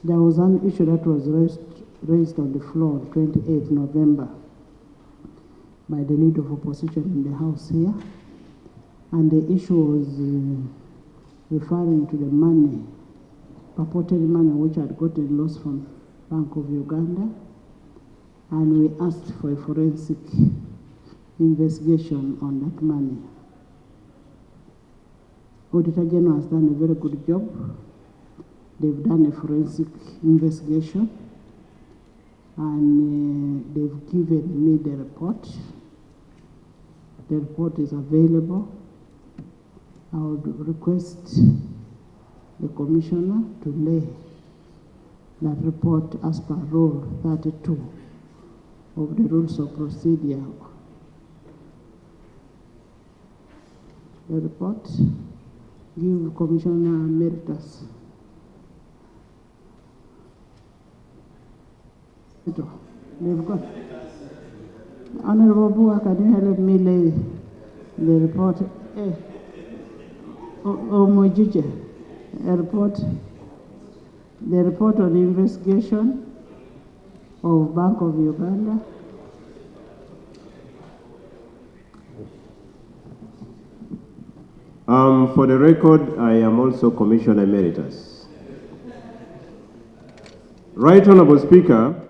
There was an issue that was raised on the floor on 28th November by the leader of opposition in the House here. And the issue was referring to the money, purported money which had gotten lost from Bank of Uganda. And we asked for a forensic investigation on that money. Auditor General has done a very good job. They've done a forensic investigation and they've given me the report. The report is available. I would request the Commissioner to lay that report as per Rule 32 of the Rules of Procedure. The report, give Commissioner Emeritus. They've got. Honorable Bua, can you help me lay the report? Mojije, a report. The report on the investigation of Bank of Uganda. For the record, I am also Commissioner Emeritus. Right Honorable Speaker,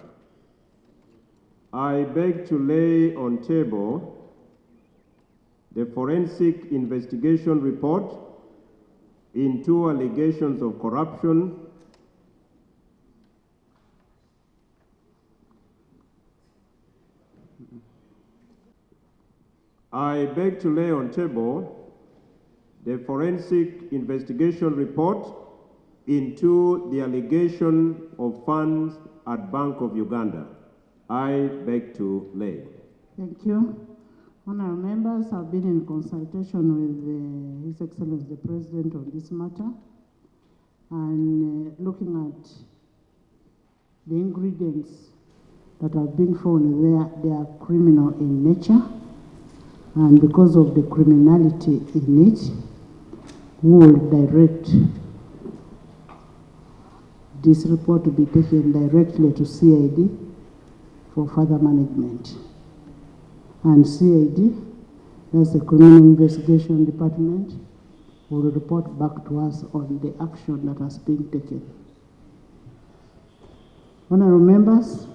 I beg to lay on table the forensic investigation report into allegations of corruption I beg to lay on table the forensic investigation report into the allegation of funds at Bank of Uganda. I beg to lay. Thank you. Honourable members, I've been in consultation with His Excellency the President on this matter, and looking at the ingredients that have been found there, they are criminal in nature, and because of the criminality in it, we will direct this report to be taken directly to CID for further management. And CID, that's the Criminal Investigation Department, will report back to us on the action that has been taken. Honourable members,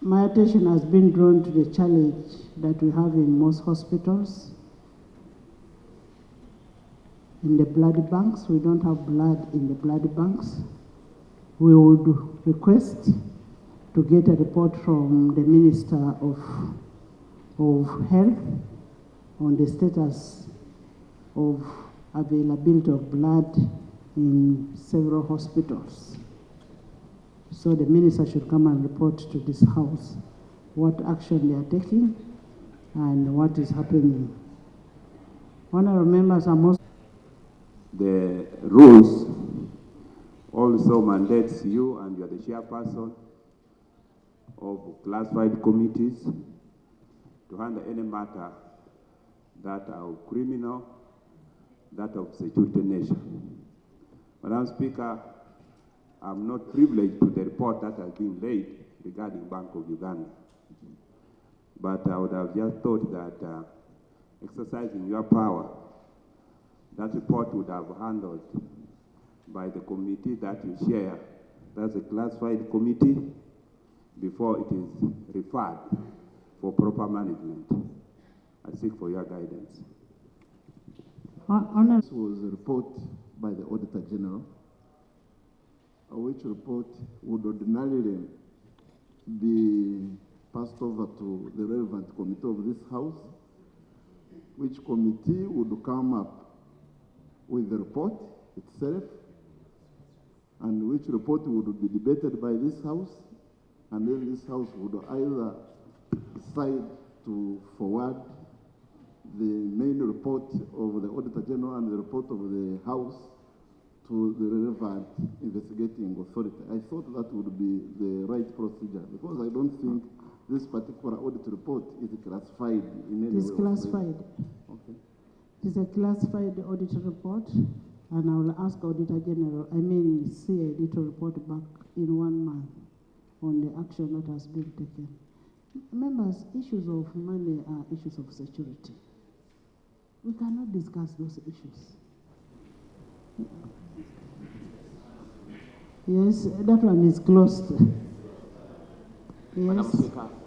my attention has been drawn to the challenge that we have in most hospitals. In the blood banks, we don't have blood in the blood banks. We would request to get a report from the Minister of Health on the status of availability of blood in several hospitals. So the Minister should come and report to this House what action they are taking and what is happening. Honourable members are most... The rules also mandates you, and you are the chairperson of classified committees, to handle any matter that are of criminal, that of security nature. Madam Speaker, I'm not privileged to the report that has been laid regarding Bank of Uganda. But I would have just thought that exercising your power, that report would have handled by the committee that you chair, that's a classified committee, before it is referred for proper management. I seek for your guidance. This was a report by the Auditor General, which report would ordinarily be passed over to the relevant committee of this House, which committee would come up with the report itself, and which report would be debated by this House, and then this House would either decide to forward the main report of the Auditor General and the report of the House to the relevant investigating authority. I thought that would be the right procedure, because I don't think this particular audit report is classified in any way. It is classified. Okay. It is a classified audit report, And I will ask Auditor General, CID to report back in 1 month on the action that has been taken. Members, issues of money are issues of security. We cannot discuss those issues. Yes, that one is closed. Yes. Madam Speaker.